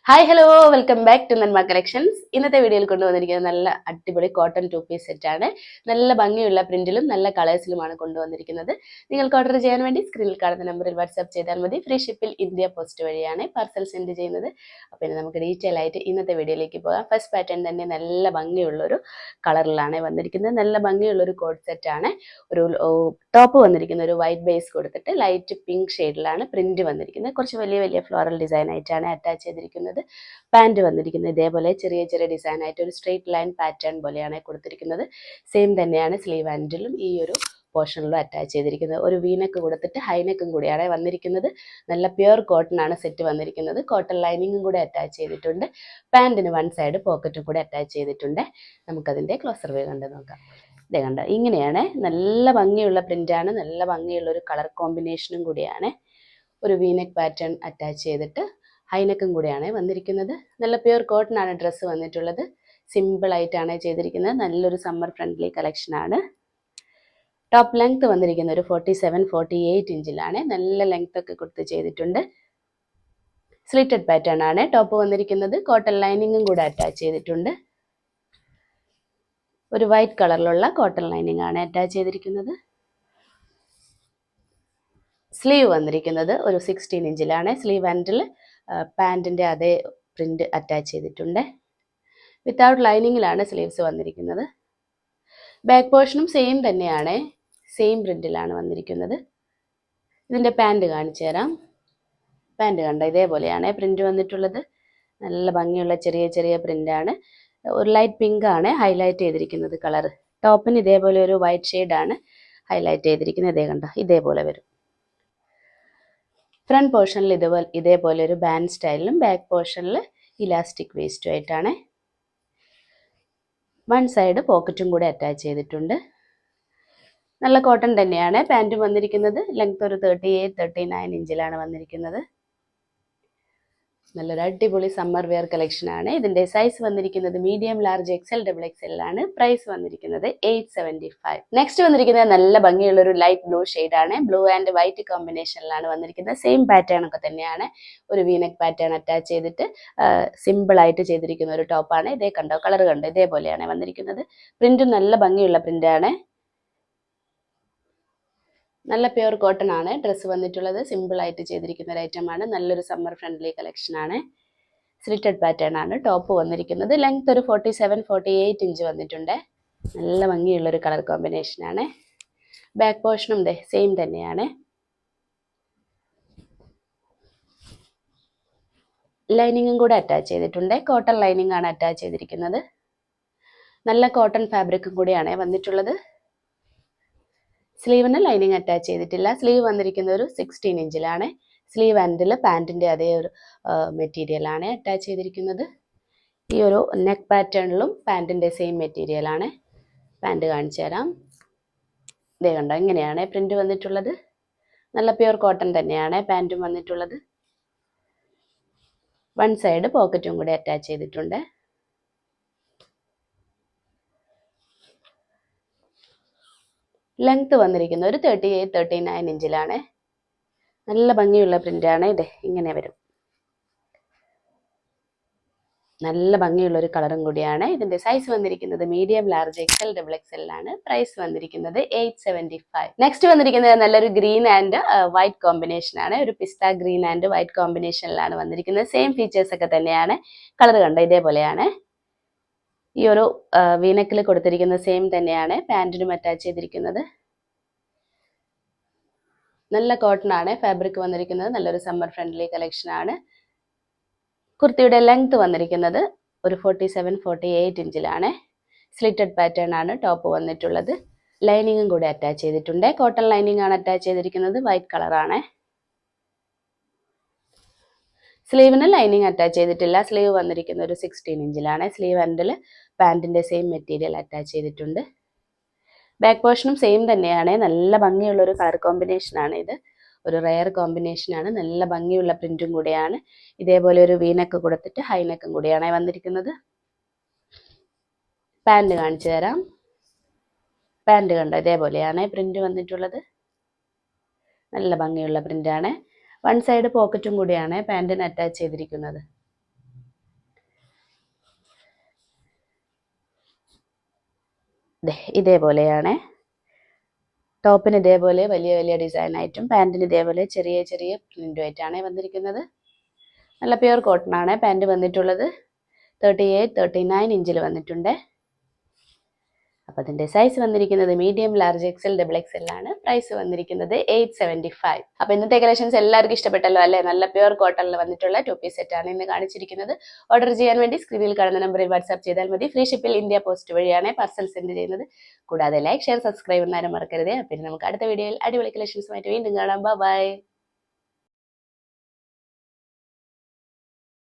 Hi hello welcome back to Nanma collections. ഇന്നത്തെ വീഡിയോയിൽ കൊണ്ടുവന്നിരിക്കുന്നത് നല്ല അടിപൊളി കോട്ടൺ 2 പീസ് സെറ്റാണ്. നല്ല ഭംഗിയുള്ള പ്രിന്റിലും നല്ല കളേഴ്സിലുമാണ് കൊണ്ടുവന്നിരിക്കുന്നത്. നിങ്ങൾക്ക് ഓർഡർ ചെയ്യാൻ വേണ്ടി സ്ക്രീനിൽ കാണുന്ന നമ്പറിൽ വാട്സ്ആപ്പ് ചെയ്താൽ മതി. ഫ്രീ ഷിപ്പിൽ ഇന്ത്യ പോസ്റ്റ് വഴിയാണ് പാർസൽ സെൻഡ് ചെയ്യുന്നത്. അപ്പോൾ ഇനി നമുക്ക് ഡീറ്റെയിൽ ആയിട്ട് ഇന്നത്തെ വീഡിയോയിലേക്ക് പോകാം. ഫസ്റ്റ് പാറ്റേൺ തന്നെ നല്ല ഭംഗിയുള്ളൊരു കളറിലാണ് വന്നിരിക്കുന്നത്. നല്ല ഭംഗിയുള്ളൊരു കോഡ് സെറ്റാണ്. ഒരു ടോപ്പ് വന്നിരിക്കുന്ന ഒരു വൈറ്റ് ബേസ് കൊടുത്തിട്ട് ലൈറ്റ് പിങ്ക് ഷെയ്ഡിലാണ് പ്രിന്റ് വന്നിരിക്കുന്നത്. കുറച്ച് വലിയ വലിയ ഫ്ലോറൽ ഡിസൈൻ ആയിട്ടാണ് അറ്റാച്ച് ചെയ്തിരിക്കുന്നത്. പാൻറ് വന്നിരിക്കുന്നത് ഇതേപോലെ ചെറിയ ചെറിയ ഡിസൈൻ ആയിട്ട് ഒരു സ്ട്രെയിറ്റ് ലൈൻ പാറ്റേൺ പോലെയാണ് കൊടുത്തിരിക്കുന്നത്. സെയിം തന്നെയാണ് സ്ലീവ് ആൻഡിലും ഈ ഒരു പോർഷനിലും അറ്റാച്ച് ചെയ്തിരിക്കുന്നത്. ഒരു വീനക്ക് കൊടുത്തിട്ട് ഹൈനെക്കും കൂടിയാണ് വന്നിരിക്കുന്നത്. നല്ല പ്യുർ കോട്ടൺ ആണ് സെറ്റ് വന്നിരിക്കുന്നത്. കോട്ടൺ ലൈനിങ്ങും കൂടെ അറ്റാച്ച് ചെയ്തിട്ടുണ്ട്. പാൻറ്റിന് വൺ സൈഡ് പോക്കറ്റും കൂടെ അറ്റാച്ച് ചെയ്തിട്ടുണ്ട്. നമുക്കതിൻ്റെ ക്ലോസർ വ്യൂ കണ്ട് നോക്കാം. ഇതേ കണ്ടോ, ഇങ്ങനെയാണ്. നല്ല ഭംഗിയുള്ള പ്രിന്റാണ്. നല്ല ഭംഗിയുള്ള ഒരു കളർ കോമ്പിനേഷനും കൂടിയാണ്. ഒരു വീനെക്ക് പാറ്റേൺ അറ്റാച്ച് ചെയ്തിട്ട് ഹൈനെക്കും കൂടെയാണ് വന്നിരിക്കുന്നത്. നല്ല പ്യുർ കോട്ടൺ ആണ് ഡ്രസ്സ് വന്നിട്ടുള്ളത്. സിമ്പിൾ ആയിട്ടാണ് ചെയ്തിരിക്കുന്നത്. നല്ലൊരു സമ്മർ ഫ്രണ്ട്ലി കളക്ഷൻ ആണ്. ടോപ്പ് ലെങ്ത് വന്നിരിക്കുന്ന ഒരു 47-48 ഇഞ്ചിലാണ്. നല്ല ലെങ്ത് ഒക്കെ കൊടുത്ത് ചെയ്തിട്ടുണ്ട്. സ്ലിറ്റഡ് പാറ്റേൺ ആണ് ടോപ്പ് വന്നിരിക്കുന്നത്. കോട്ടൺ ലൈനിങ്ങും കൂടെ അറ്റാച്ച് ചെയ്തിട്ടുണ്ട്. ഒരു വൈറ്റ് കളറിലുള്ള കോട്ടൺ ലൈനിങ് ആണ് അറ്റാച്ച് ചെയ്തിരിക്കുന്നത്. സ്ലീവ് വന്നിരിക്കുന്നത് ഒരു 16 ഇഞ്ചിലാണ്. സ്ലീവ് ആൻഡിൽ പാൻറ്റിൻ്റെ അതേ പ്രിന്റ് അറ്റാച്ച് ചെയ്തിട്ടുണ്ട്. വിത്തൗട്ട് ലൈനിങ്ങിലാണ് സ്ലീവ്സ് വന്നിരിക്കുന്നത്. ബാക്ക് പോർഷനും സെയിം തന്നെയാണ്. സെയിം പ്രിന്റിലാണ് വന്നിരിക്കുന്നത്. ഇതിൻ്റെ പാൻറ് കാണിച്ചു തരാം. പാൻറ് കണ്ടോ, ഇതേപോലെയാണ് പ്രിന്റ് വന്നിട്ടുള്ളത്. നല്ല ഭംഗിയുള്ള ചെറിയ ചെറിയ പ്രിന്റാണ്. ഒരു ലൈറ്റ് പിങ്ക് ആണ് ഹൈലൈറ്റ് ചെയ്തിരിക്കുന്നത് കളർ. ടോപ്പിന് ഇതേപോലെ ഒരു വൈറ്റ് ഷെയ്ഡാണ് ഹൈലൈറ്റ് ചെയ്തിരിക്കുന്നത്. ഇതേ കണ്ടോ, ഇതേപോലെ വരും. ഫ്രണ്ട് പോർഷനിൽ ഇതേപോലെ ഒരു ബാൻഡ് സ്റ്റൈലിലും ബാക്ക് പോർഷനിൽ ഇലാസ്റ്റിക് വേസ്റ്റും ആയിട്ടാണ്. വൺ സൈഡ് പോക്കറ്റും കൂടെ അറ്റാച്ച് ചെയ്തിട്ടുണ്ട്. നല്ല കോട്ടൺ തന്നെയാണ്. പാൻറ്റും വന്നിരിക്കുന്നത് ലെങ്ത് ഒരു 38-39 ഇഞ്ചിലാണ് വന്നിരിക്കുന്നത്. നല്ലൊരു അടിപൊളി സമ്മർ വെയർ കളക്ഷൻ ആണ്. ഇതിന്റെ സൈസ് വന്നിരിക്കുന്നത് medium, large, XL, double XL ആണ്. പ്രൈസ് വന്നിരിക്കുന്നത് 875. നെക്സ്റ്റ് വന്നിരിക്കുന്നത് നല്ല ഭംഗിയുള്ള ഒരു ലൈറ്റ് ബ്ലൂ ഷെയ്ഡ് ആണ്. ബ്ലൂ ആൻഡ് വൈറ്റ് കോമ്പിനേഷനിലാണ് വന്നിരിക്കുന്നത്. സെയിം പാറ്റേൺ ഒക്കെ തന്നെയാണ്. ഒരു വീനെക്ക് പാറ്റേൺ അറ്റാച്ച് ചെയ്തിട്ട് സിമ്പിൾ ആയിട്ട് ചെയ്തിരിക്കുന്ന ഒരു ടോപ്പാണ്. ഇതേ കണ്ടോ, കളർ കണ്ടോ, ഇതേപോലെയാണ് വന്നിരിക്കുന്നത്. പ്രിന്റും നല്ല ഭംഗിയുള്ള പ്രിന്റാണ്. നല്ല പ്യുർ കോട്ടൺ ആണ് ഡ്രസ്സ് വന്നിട്ടുള്ളത്. സിമ്പിൾ ആയിട്ട് ചെയ്തിരിക്കുന്ന ഒരു ഐറ്റം ആണ്. നല്ലൊരു സമ്മർ ഫ്രണ്ട്ലി കളക്ഷൻ ആണ്. സ്ലിറ്റഡ് പാറ്റേൺ ആണ് ടോപ്പ് വന്നിരിക്കുന്നത്. ലെങ്ത് ഒരു 47-48 ഇഞ്ച് വന്നിട്ടുണ്ട്. നല്ല ഭംഗിയുള്ളൊരു കളർ കോമ്പിനേഷൻ ആണ്. ബാക്ക് പോർഷനും സെയിം തന്നെയാണ്. ലൈനിങ്ങും കൂടെ അറ്റാച്ച് ചെയ്തിട്ടുണ്ട്. കോട്ടൺ ലൈനിങ് ആണ് അറ്റാച്ച് ചെയ്തിരിക്കുന്നത്. നല്ല കോട്ടൺ ഫാബ്രിക്കും കൂടിയാണ് വന്നിട്ടുള്ളത്. സ്ലീവിന് ലൈനിങ് അറ്റാച്ച് ചെയ്തിട്ടില്ല. സ്ലീവ് വന്നിരിക്കുന്ന ഒരു 16 ഇഞ്ചിലാണ്. സ്ലീവ് ആൻഡിൽ പാൻറ്റിൻ്റെ അതേ ഒരു മെറ്റീരിയലാണ് അറ്റാച്ച് ചെയ്തിരിക്കുന്നത്. ഈ ഒരു നെക്ക് പാറ്റേണിലും പാൻറ്റിൻ്റെ സെയിം മെറ്റീരിയലാണ്. പാൻറ്റ് കാണിച്ചു തരാം. ഇതേ കണ്ടോ, ഇങ്ങനെയാണ് പ്രിന്റ് വന്നിട്ടുള്ളത്. നല്ല പ്യുർ കോട്ടൺ തന്നെയാണ് പാൻറ്റും വന്നിട്ടുള്ളത്. വൺ സൈഡ് പോക്കറ്റും കൂടി അറ്റാച്ച് ചെയ്തിട്ടുണ്ട്. ലെങ്ത് വന്നിരിക്കുന്നത് ഒരു 38-39 ഇഞ്ചിലാണ്. നല്ല ഭംഗിയുള്ള പ്രിന്റാണ്. ഇങ്ങനെ വരും. നല്ല ഭംഗിയുള്ള ഒരു കളറും കൂടിയാണ്. ഇതിന്റെ സൈസ് വന്നിരിക്കുന്നത് medium, large, XL, double XL ആണ്. പ്രൈസ് വന്നിരിക്കുന്നത് 875. നെക്സ്റ്റ് വന്നിരിക്കുന്നത് നല്ലൊരു ഗ്രീൻ ആൻഡ് വൈറ്റ് കോമ്പിനേഷൻ ആണ്. ഒരു പിസ്ത ഗ്രീൻ ആൻഡ് വൈറ്റ് കോമ്പിനേഷനിലാണ് വന്നിരിക്കുന്നത്. സെയിം ഫീച്ചേഴ്സ് ഒക്കെ തന്നെയാണ്. കളർ കണ്ടോ, ഇതേപോലെയാണ്. ഈ ഒരു വീനക്കിൽ കൊടുത്തിരിക്കുന്ന സെയിം തന്നെയാണ് പാൻറ്റിനും അറ്റാച്ച് ചെയ്തിരിക്കുന്നത്. നല്ല കോട്ടൺ ആണ് ഫാബ്രിക് വന്നിരിക്കുന്നത്. നല്ലൊരു സമ്മർ ഫ്രണ്ട്ലി കളക്ഷൻ ആണ്. കുർത്തിയുടെ ലെങ്ത് വന്നിരിക്കുന്നത് ഒരു 47-48 ഇഞ്ചിലാണ്. സ്ലിറ്റഡ് പാറ്റേൺ ആണ് ടോപ്പ് വന്നിട്ടുള്ളത്. ലൈനിങ്ങും കൂടെ അറ്റാച്ച് ചെയ്തിട്ടുണ്ട്. കോട്ടൺ ലൈനിങ് ആണ് അറ്റാച്ച് ചെയ്തിരിക്കുന്നത്. വൈറ്റ് കളറാണ്. സ്ലീവിന് ലൈനിങ് അറ്റാച്ച് ചെയ്തിട്ടില്ല. സ്ലീവ് വന്നിരിക്കുന്ന ഒരു 16 ഇഞ്ചിലാണ്. സ്ലീവ് ആൻഡിൽ പാൻറ്റിൻ്റെ സെയിം മെറ്റീരിയൽ അറ്റാച്ച് ചെയ്തിട്ടുണ്ട്. ബാക്ക് പോർഷനും സെയിം തന്നെയാണ്. നല്ല ഭംഗിയുള്ള ഒരു കളർ കോമ്പിനേഷൻ ആണ് ഇത്. ഒരു റെയർ കോമ്പിനേഷൻ ആണ്. നല്ല ഭംഗിയുള്ള പ്രിന്റും കൂടെയാണ്. ഇതേപോലെ ഒരു വീനക്ക് കൊടുത്തിട്ട് ഹൈനെക്കും കൂടിയാണ് വന്നിരിക്കുന്നത്. പാൻറ് കാണിച്ചു തരാം. പാൻറ് കണ്ടോ, ഇതേപോലെയാണ് പ്രിന്റ് വന്നിട്ടുള്ളത്. നല്ല ഭംഗിയുള്ള പ്രിന്റാണ്. വൺ സൈഡ് പോക്കറ്റും കൂടിയാണ് പാൻറ്റിന് അറ്റാച്ച് ചെയ്തിരിക്കുന്നത്. ഇതേപോലെയാണ്. ടോപ്പിന് ഇതേപോലെ വലിയ വലിയ ഡിസൈൻ ആയിട്ടും പാൻറ്റിന് ഇതേപോലെ ചെറിയ ചെറിയ പ്രിൻറ്റുമായിട്ടാണ് വന്നിരിക്കുന്നത്. നല്ല പ്യുവർ കോട്ടൺ ആണ് പാൻറ്റ് വന്നിട്ടുള്ളത്. 38-39 ഇഞ്ചിൽ വന്നിട്ടുണ്ട്. അപ്പോൾ അതിൻ്റെ സൈസ് വന്നിരിക്കുന്നത് medium, large, XL, double XL ആണ്. പ്രൈസ് വന്നിരിക്കുന്നത് 875. അപ്പോൾ ഇന്നത്തെ കളക്ഷൻസ് എല്ലാവർക്കും ഇഷ്ടപ്പെട്ടല്ലോ അല്ലേ? നല്ല പ്യുവർ കോട്ടണിൽ വന്നിട്ടുള്ള 2 പീസ് സെറ്റാണ് ഇന്ന് കാണിച്ചിരിക്കുന്നത്. ഓർഡർ ചെയ്യാൻ വേണ്ടി സ്ക്രീനിൽ കാണുന്ന നമ്പറിൽ വാട്സ്ആപ്പ് ചെയ്താൽ മതി. ഫ്രീ ഷിപ്പിൽ ഇന്ത്യ പോസ്റ്റ് വഴിയാണ് പാർസൽ സെൻഡ് ചെയ്യുന്നത്. കൂടാതെ ലൈക്ക്, ഷെയർ, സബ്സ്ക്രൈബ് എന്നാലും മറക്കരുത്. അപ്പോൾ നമുക്ക് അടുത്ത വീഡിയോയിൽ അടിപൊളി കളക്ഷൻസുമായിട്ട് വീണ്ടും കാണാം. ബൈ.